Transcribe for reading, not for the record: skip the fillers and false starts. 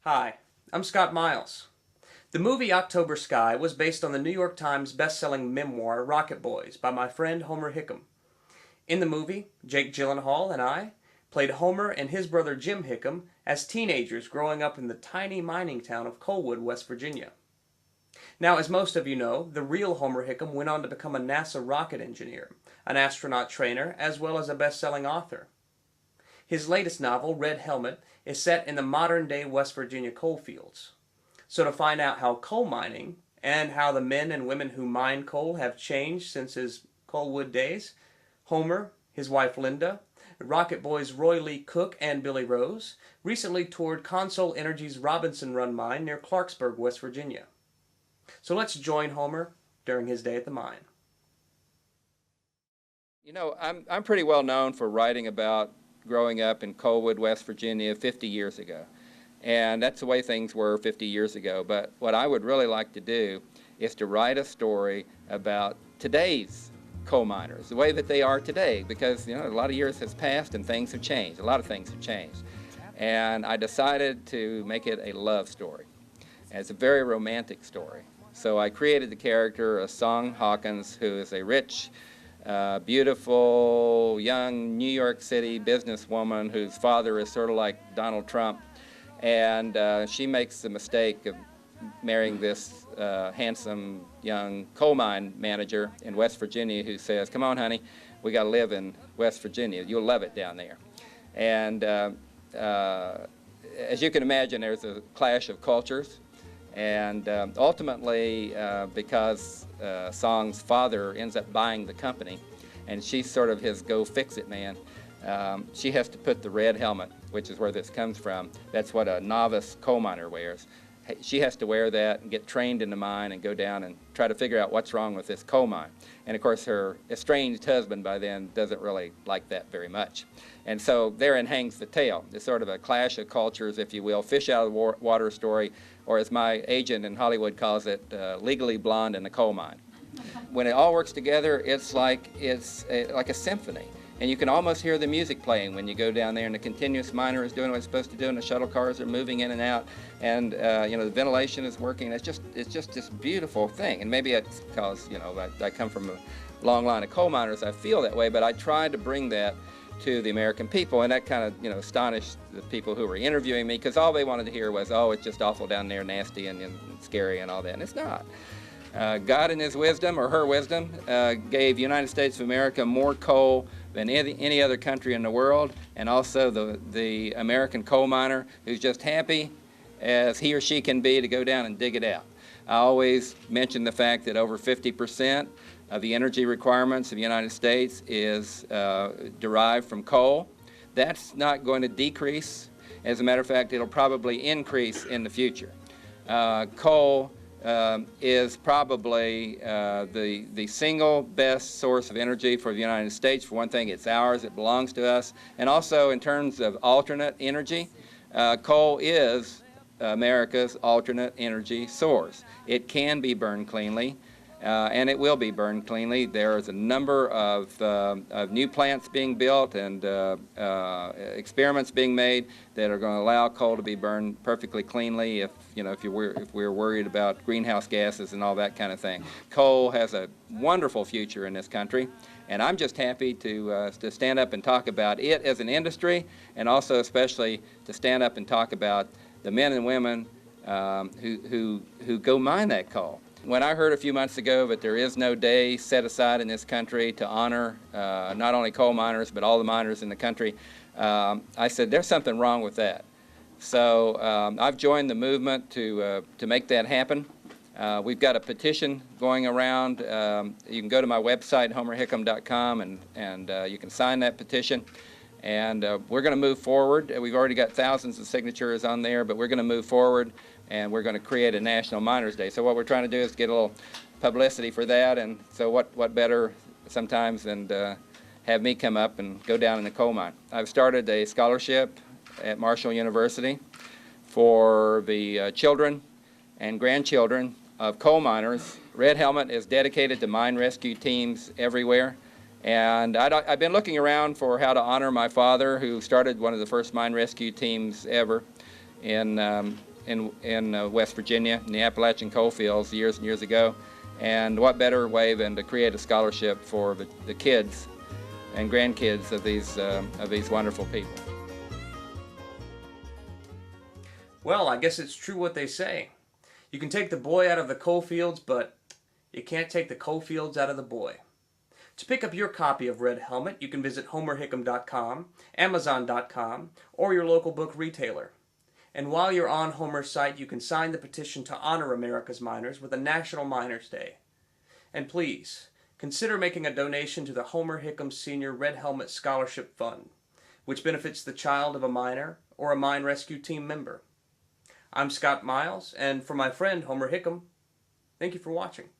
Hi, I'm Scott Miles. The movie October Sky was based on the New York Times best-selling memoir Rocket Boys by my friend Homer Hickam. In the movie, Jake Gyllenhaal and I played Homer and his brother Jim Hickam as teenagers growing up in the tiny mining town of Colwood, West Virginia. Now, as most of you know, the real Homer Hickam went on to become a NASA rocket engineer, an astronaut trainer, as well as a best-selling author. His latest novel, Red Helmet, is set in the modern-day West Virginia coal fields. So to find out how coal mining and how the men and women who mine coal have changed since his Colwood days, Homer, his wife Linda, Rocket Boys Roy Lee Cook and Billy Rose recently toured CONSOL Energy's Robinson Run mine near Clarksburg, West Virginia. So let's join Homer during his day at the mine. You know, I'm pretty well known for writing about growing up in Colwood, West Virginia 50 years ago. And that's the way things were 50 years ago. But what I would really like to do is to write a story about today's coal miners, the way that they are today, because, you know, a lot of years has passed and things have changed. A lot of things have changed. And I decided to make it a love story. And it's a very romantic story. So I created the character, Song Hawkins, who is a rich, beautiful, young New York City businesswoman whose father is sort of like Donald Trump. And she makes the mistake of marrying this handsome young coal mine manager in West Virginia who says, "Come on, honey, we got to live in West Virginia. You'll love it down there." And as you can imagine, there's a clash of cultures. And ultimately, because Song's father ends up buying the company, and she's sort of his go-fix-it man, she has to put the red helmet, which is where this comes from. That's what a novice coal miner wears. She has to wear that and get trained in the mine and go down and try to figure out what's wrong with this coal mine. And of course, her estranged husband by then doesn't really like that very much. And so therein hangs the tale. It's sort of a clash of cultures, if you will, fish out of the water story, or as my agent in Hollywood calls it, Legally Blonde in the Coal Mine. When it all works together, it's like a symphony. And you can almost hear the music playing when you go down there, and the continuous miner is doing what it's supposed to do, and the shuttle cars are moving in and out, and you know, the ventilation is working. It's just this beautiful thing. And maybe it's because, you know, I come from a long line of coal miners, I feel that way, but I tried to bring that to the American people, and that kind of, you know, astonished the people who were interviewing me, because all they wanted to hear was, "Oh, it's just awful down there, nasty and scary and all that," and it's not. God in his wisdom, or her wisdom, gave the United States of America more coal than any other country in the world, and also the American coal miner who's just happy as he or she can be to go down and dig it out. I always mention the fact that over 50% of the energy requirements of the United States is derived from coal. That's not going to decrease. As a matter of fact, it'll probably increase in the future. Coal is probably the single best source of energy for the United States. For one thing, it's ours, it belongs to us. And also in terms of alternate energy, coal is America's alternate energy source. It can be burned cleanly, and it will be burned cleanly. There's a number of new plants being built and experiments being made that are going to allow coal to be burned perfectly cleanly if we're worried about greenhouse gases and all that kind of thing. Coal has a wonderful future in this country, and I'm just happy to stand up and talk about it as an industry, and also especially to stand up and talk about the men and women who go mine that coal. When I heard a few months ago that there is no day set aside in this country to honor not only coal miners but all the miners in the country, I said there's something wrong with that. So I've joined the movement to make that happen. We've got a petition going around. You can go to my website, homerhickam.com, and you can sign that petition. And we're going to move forward. We've already got thousands of signatures on there, but we're going to move forward, and we're going to create a National Miners Day. So what we're trying to do is get a little publicity for that, and so what better sometimes than have me come up and go down in the coal mine. I've started a scholarship at Marshall University for the children and grandchildren of coal miners. Red Helmet is dedicated to mine rescue teams everywhere. And I've been looking around for how to honor my father, who started one of the first mine rescue teams ever in in West Virginia, in the Appalachian coal fields years and years ago. And what better way than to create a scholarship for the kids and grandkids of these wonderful people. Well, I guess it's true what they say. You can take the boy out of the coal fields, but you can't take the coal fields out of the boy. To pick up your copy of Red Helmet, you can visit homerhickam.com, amazon.com, or your local book retailer. And while you're on Homer's site, you can sign the petition to honor America's miners with a National Miners Day. And please, consider making a donation to the Homer Hickam Sr. Red Helmet Scholarship Fund, which benefits the child of a miner or a mine rescue team member. I'm Scott Miles, and for my friend Homer Hickam, thank you for watching.